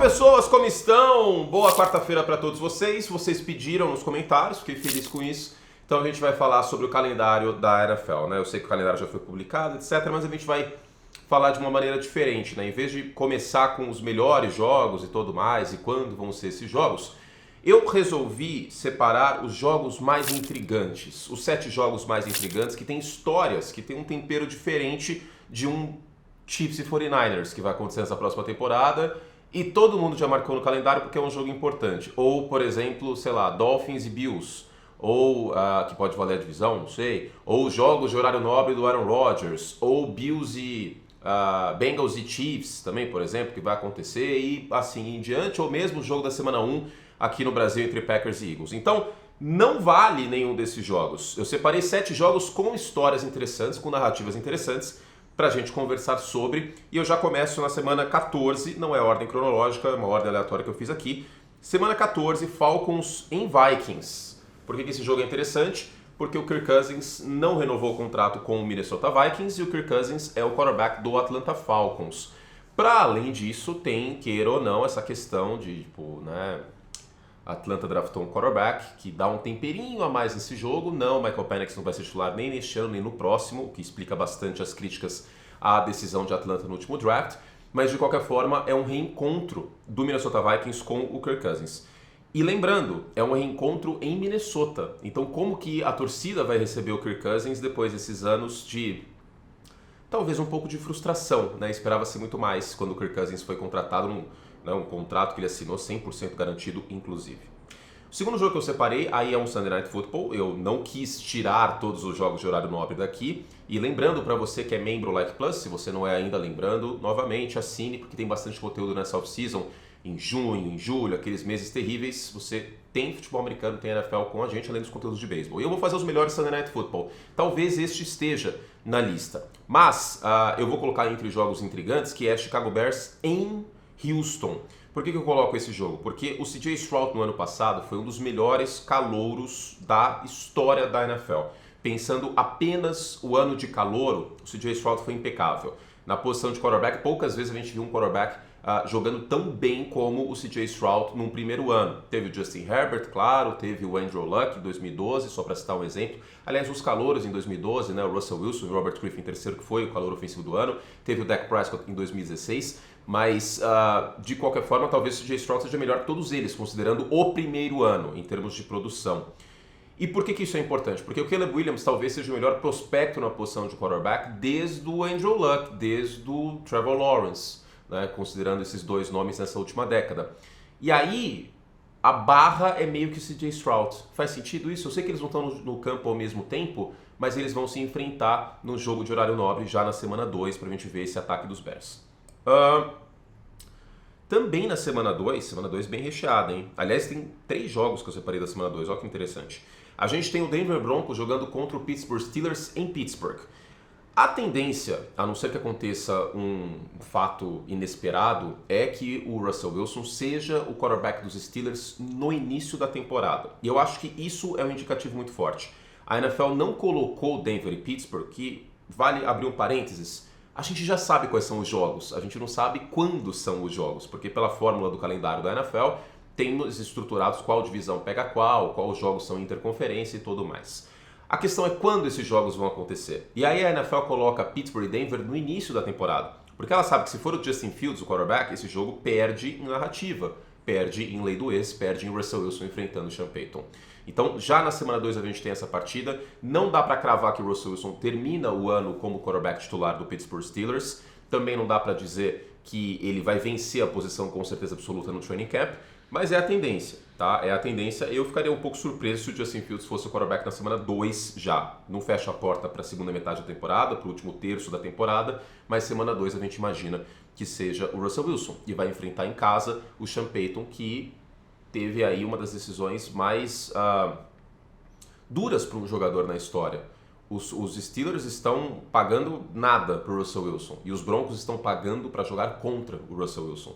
pessoas, como estão? Boa quarta-feira para todos vocês. Vocês pediram nos comentários, fiquei feliz com isso. Então a gente vai falar sobre o calendário da NFL, né? Eu sei que o calendário já foi publicado, etc, mas a gente vai falar de uma maneira diferente, né? Em vez de começar com os melhores jogos e tudo mais, e quando vão ser esses jogos, eu resolvi separar os jogos mais intrigantes, os 7 jogos mais intrigantes que têm histórias, que têm um tempero diferente de um Chiefs e 49ers que vai acontecer nessa próxima temporada. E todo mundo já marcou no calendário porque é um jogo importante. Ou, por exemplo, sei lá, Dolphins e Bills. Ou, que pode valer a divisão, não sei. Ou jogos de horário nobre do Aaron Rodgers. Ou Bills e Bengals e Chiefs também, por exemplo, que vai acontecer. E assim em diante. Ou mesmo o jogo da semana 1 aqui no Brasil entre Packers e Eagles. Então, não vale nenhum desses jogos. Eu separei 7 jogos com histórias interessantes, com narrativas interessantes, pra gente conversar sobre, e eu já começo na semana 14, não é ordem cronológica, é uma ordem aleatória que eu fiz aqui. Semana 14, Falcons em Vikings. Por que esse jogo é interessante? Porque o Kirk Cousins não renovou o contrato com o Minnesota Vikings e o Kirk Cousins é o quarterback do Atlanta Falcons. Para além disso, tem, queira ou não, essa questão de, tipo, né, Atlanta draftou um quarterback que dá um temperinho a mais nesse jogo. Não, Michael Penix não vai ser titular nem neste ano nem no próximo, o que explica bastante as críticas à decisão de Atlanta no último draft. Mas de qualquer forma é um reencontro do Minnesota Vikings com o Kirk Cousins. E lembrando, é um reencontro em Minnesota. Então como que a torcida vai receber o Kirk Cousins depois desses anos de talvez um pouco de frustração, né? Esperava-se muito mais quando o Kirk Cousins foi contratado um contrato que ele assinou 100% garantido, inclusive. O segundo jogo que eu separei, aí é um Sunday Night Football. Eu não quis tirar todos os jogos de horário nobre daqui. E lembrando para você que é membro Like Plus, se você não é ainda, lembrando, novamente, assine, porque tem bastante conteúdo nessa off-season. Em junho, em julho, aqueles meses terríveis, você tem futebol americano, tem NFL com a gente, além dos conteúdos de beisebol. E eu vou fazer os melhores Sunday Night Football. Talvez este esteja na lista. Mas eu vou colocar entre jogos intrigantes, que é Chicago Bears em Houston. Por que eu coloco esse jogo? Porque o CJ Stroud no ano passado foi um dos melhores calouros da história da NFL. Pensando apenas o ano de calouro, o CJ Stroud foi impecável. Na posição de quarterback, poucas vezes a gente viu um quarterback jogando tão bem como o CJ Stroud num primeiro ano. Teve o Justin Herbert, claro, teve o Andrew Luck em 2012, só para citar um exemplo. Aliás, os calouros em 2012, né, o Russell Wilson e o Robert Griffin III, que foi o calouro ofensivo do ano. Teve o Dak Prescott em 2016. Mas, de qualquer forma, talvez o CJ Stroud seja melhor que todos eles, considerando o primeiro ano, em termos de produção. E por que isso é importante? Porque o Caleb Williams talvez seja o melhor prospecto na posição de quarterback desde o Andrew Luck, desde o Trevor Lawrence, né, considerando esses dois nomes nessa última década. E aí, a barra é meio que o CJ Stroud. Faz sentido isso? Eu sei que eles não estão no campo ao mesmo tempo, mas eles vão se enfrentar no jogo de horário nobre já na semana 2, pra gente ver esse ataque dos Bears. Também na semana 2 bem recheada, hein? Aliás, tem 3 jogos que eu separei da semana 2, olha que interessante. A gente tem o Denver Broncos jogando contra o Pittsburgh Steelers em Pittsburgh. A tendência, a não ser que aconteça um fato inesperado, é que o Russell Wilson seja o quarterback dos Steelers no início da temporada. E eu acho que isso é um indicativo muito forte. A NFL não colocou Denver e Pittsburgh, que vale abrir um parênteses. A gente já sabe quais são os jogos, a gente não sabe quando são os jogos, porque pela fórmula do calendário da NFL, temos estruturados qual divisão pega qual os jogos são interconferência e tudo mais. A questão é quando esses jogos vão acontecer. E aí a NFL coloca Pittsburgh e Denver no início da temporada, porque ela sabe que se for o Justin Fields, o quarterback, esse jogo perde em narrativa, perde em lei do ex, perde em Russell Wilson enfrentando o Sean Payton. Então, já na semana 2 a gente tem essa partida. Não dá para cravar que o Russell Wilson termina o ano como quarterback titular do Pittsburgh Steelers. Também não dá para dizer que ele vai vencer a posição com certeza absoluta no training camp. Mas é a tendência, tá? É a tendência. Eu ficaria um pouco surpreso se o Justin Fields fosse o quarterback na semana 2 já. Não fecha a porta para a segunda metade da temporada, para o último terço da temporada. Mas semana 2 a gente imagina que seja o Russell Wilson. E vai enfrentar em casa o Sean Payton, que teve aí uma das decisões mais duras para um jogador na história. Os Steelers estão pagando nada para o Russell Wilson e os Broncos estão pagando para jogar contra o Russell Wilson.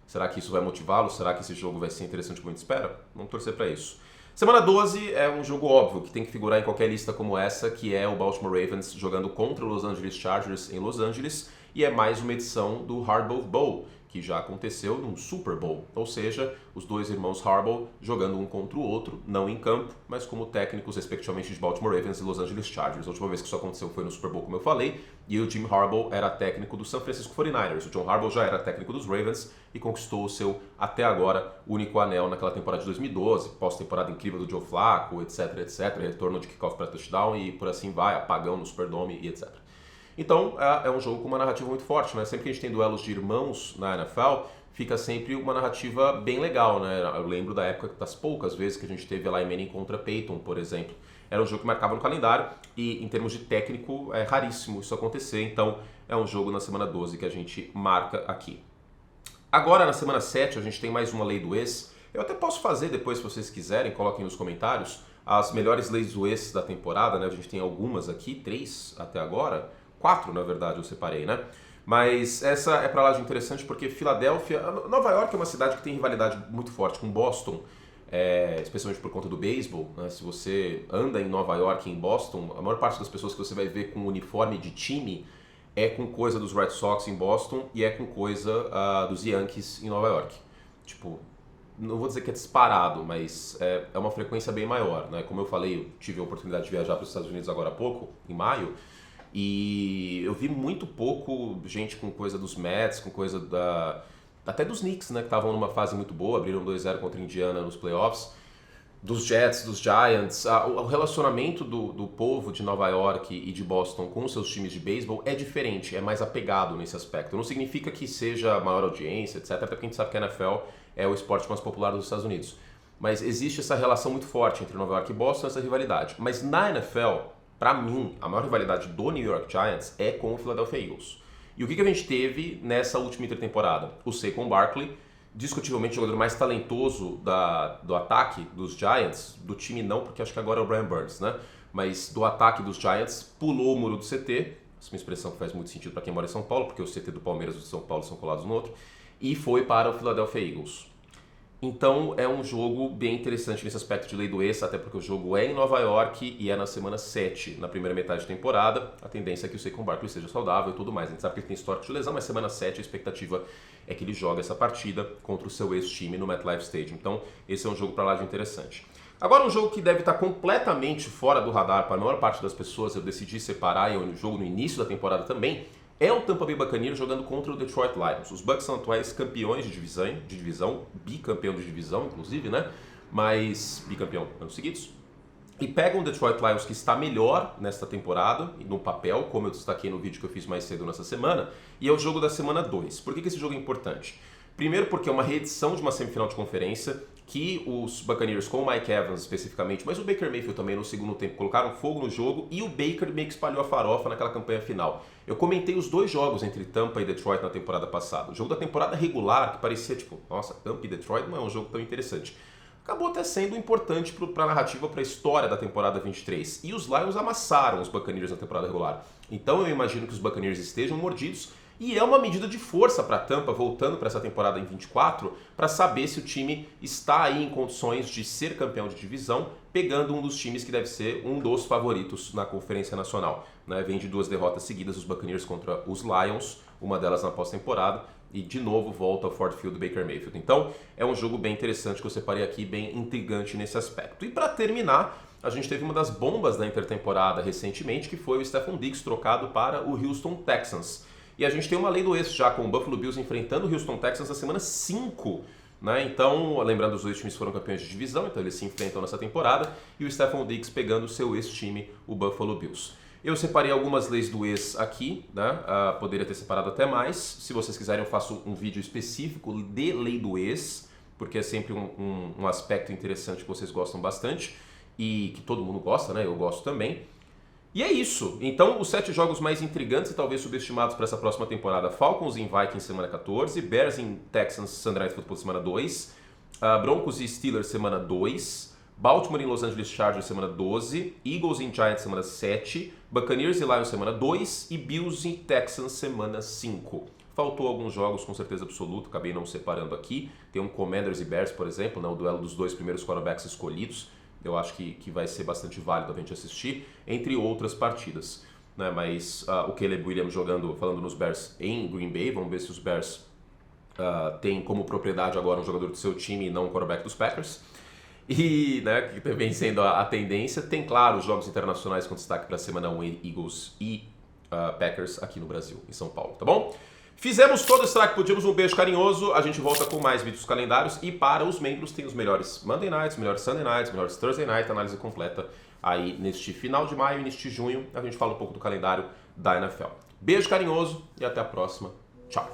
Será que isso vai motivá-lo? Será que esse jogo vai ser interessante como a gente espera? Vamos torcer para isso. Semana 12 é um jogo óbvio que tem que figurar em qualquer lista como essa, que é o Baltimore Ravens jogando contra o Los Angeles Chargers em Los Angeles, e é mais uma edição do Hard Bowl Bowl, que já aconteceu num Super Bowl, ou seja, os dois irmãos Harbaugh jogando um contra o outro, não em campo, mas como técnicos respectivamente de Baltimore Ravens e Los Angeles Chargers. A última vez que isso aconteceu foi no Super Bowl, como eu falei, e o Jim Harbaugh era técnico do San Francisco 49ers. O John Harbaugh já era técnico dos Ravens e conquistou o seu, até agora, único anel naquela temporada de 2012, pós-temporada incrível do Joe Flacco, etc, etc, retorno de kickoff para touchdown e por assim vai, apagão no Superdome e etc. Então, é um jogo com uma narrativa muito forte, né? Sempre que a gente tem duelos de irmãos na NFL, fica sempre uma narrativa bem legal, né? Eu lembro da época das poucas vezes que a gente teve Eli Manning contra Peyton, por exemplo. Era um jogo que marcava no calendário e, em termos de técnico, é raríssimo isso acontecer. Então, é um jogo na semana 12 que a gente marca aqui. Agora, na semana 7, a gente tem mais uma lei do ex. Eu até posso fazer depois, se vocês quiserem, coloquem nos comentários, as melhores leis do ex da temporada, né? A gente tem algumas aqui, 3 até agora. 4, na verdade, eu separei, né? Mas essa é pra lá de interessante porque Filadélfia... Nova York é uma cidade que tem rivalidade muito forte com Boston, especialmente por conta do beisebol, né? Se você anda em Nova York e em Boston, a maior parte das pessoas que você vai ver com uniforme de time é com coisa dos Red Sox em Boston e é com coisa dos Yankees em Nova York. Tipo, não vou dizer que é disparado, mas é uma frequência bem maior, né? Como eu falei, eu tive a oportunidade de viajar para os Estados Unidos agora há pouco, em maio, e eu vi muito pouco gente com coisa dos Mets, com coisa até dos Knicks, né, que estavam numa fase muito boa, abriram 2-0 contra a Indiana nos playoffs, dos Jets, dos Giants. O relacionamento do povo de Nova York e de Boston com os seus times de beisebol é diferente, é mais apegado nesse aspecto. Não significa que seja maior audiência, etc, até porque a gente sabe que a NFL é o esporte mais popular dos Estados Unidos. Mas existe essa relação muito forte entre Nova York e Boston, essa rivalidade. Mas na NFL... Para mim, a maior rivalidade do New York Giants é com o Philadelphia Eagles. E o que a gente teve nessa última intertemporada? O Saquon Barkley, discutivelmente o jogador mais talentoso do ataque dos Giants, do time não, porque acho que agora é o Brian Burns, né? Mas do ataque dos Giants, pulou o muro do CT, essa é uma expressão que faz muito sentido para quem mora em São Paulo, porque o CT do Palmeiras e do São Paulo são colados no outro, e foi para o Philadelphia Eagles. Então é um jogo bem interessante nesse aspecto de lei do ex, até porque o jogo é em Nova York e é na semana 7, na primeira metade da temporada. A tendência é que o Saquon Barkley seja saudável e tudo mais. A gente sabe que ele tem histórico de lesão, mas semana 7 a expectativa é que ele jogue essa partida contra o seu ex-time no MetLife Stadium. Então esse é um jogo para lá de interessante. Agora um jogo que deve estar completamente fora do radar para a maior parte das pessoas, eu decidi separar, e um jogo no início da temporada também, é o Tampa Bay Buccaneers jogando contra o Detroit Lions. Os Bucs são atuais campeões de divisão, bicampeão de divisão, inclusive, né? Mas bicampeão anos seguidos. E pegam o Detroit Lions, que está melhor nesta temporada, no papel, como eu destaquei no vídeo que eu fiz mais cedo nessa semana, e é o jogo da semana 2. Por que esse jogo é importante? Primeiro porque é uma reedição de uma semifinal de conferência que os Buccaneers, com o Mike Evans especificamente, mas o Baker Mayfield também no segundo tempo, colocaram fogo no jogo e o Baker meio que espalhou a farofa naquela campanha final. Eu comentei os dois jogos entre Tampa e Detroit na temporada passada. O jogo da temporada regular, que parecia tipo, nossa, Tampa e Detroit não é um jogo tão interessante. Acabou até sendo importante para a narrativa, para a história da temporada 23. E os Lions amassaram os Buccaneers na temporada regular. Então eu imagino que os Buccaneers estejam mordidos. E é uma medida de força para a Tampa, voltando para essa temporada em 24, para saber se o time está aí em condições de ser campeão de divisão, pegando um dos times que deve ser um dos favoritos na Conferência Nacional. Né? Vem de 2 derrotas seguidas, os Buccaneers contra os Lions, uma delas na pós-temporada, e de novo volta ao Ford Field do Baker Mayfield. Então é um jogo bem interessante que eu separei aqui, bem intrigante nesse aspecto. E para terminar, a gente teve uma das bombas da intertemporada recentemente, que foi o Stefon Diggs trocado para o Houston Texans. E a gente tem uma lei do ex já com o Buffalo Bills enfrentando o Houston Texans na semana 5. Né? Então, lembrando, os dois times foram campeões de divisão, então eles se enfrentam nessa temporada. E o Stefon Diggs pegando o seu ex-time, o Buffalo Bills. Eu separei algumas leis do ex aqui, né? Poderia ter separado até mais. Se vocês quiserem, eu faço um vídeo específico de lei do ex, porque é sempre um aspecto interessante que vocês gostam bastante e que todo mundo gosta, né? Eu gosto também. E é isso. Então, os 7 jogos mais intrigantes e talvez subestimados para essa próxima temporada: Falcons em Vikings semana 14, Bears em Texans Sunday Night Football semana 2, Broncos e Steelers semana 2, Baltimore em Los Angeles Chargers semana 12, Eagles em Giants semana 7, Buccaneers e Lions semana 2 e Bills em Texans semana 5. Faltou alguns jogos com certeza absoluta, acabei não separando aqui. Tem um Commanders e Bears, por exemplo, né, o duelo dos 2 primeiros quarterbacks escolhidos. Eu acho que vai ser bastante válido a gente assistir, entre outras partidas. Né? Mas o Caleb Williams falando nos Bears em Green Bay, vamos ver se os Bears tem como propriedade agora um jogador do seu time e não um quarterback dos Packers. E, né, que vem sendo a tendência. Tem, claro, os jogos internacionais com destaque para a semana 1, Eagles e Packers aqui no Brasil, em São Paulo, tá bom? Fizemos todo o estrago que podíamos, um beijo carinhoso. A gente volta com mais vídeos calendários. E para os membros tem os melhores Monday Nights, melhores Sunday Nights, melhores Thursday Night, análise completa aí neste final de maio e neste junho. A gente fala um pouco do calendário da NFL. Beijo carinhoso e até a próxima. Tchau.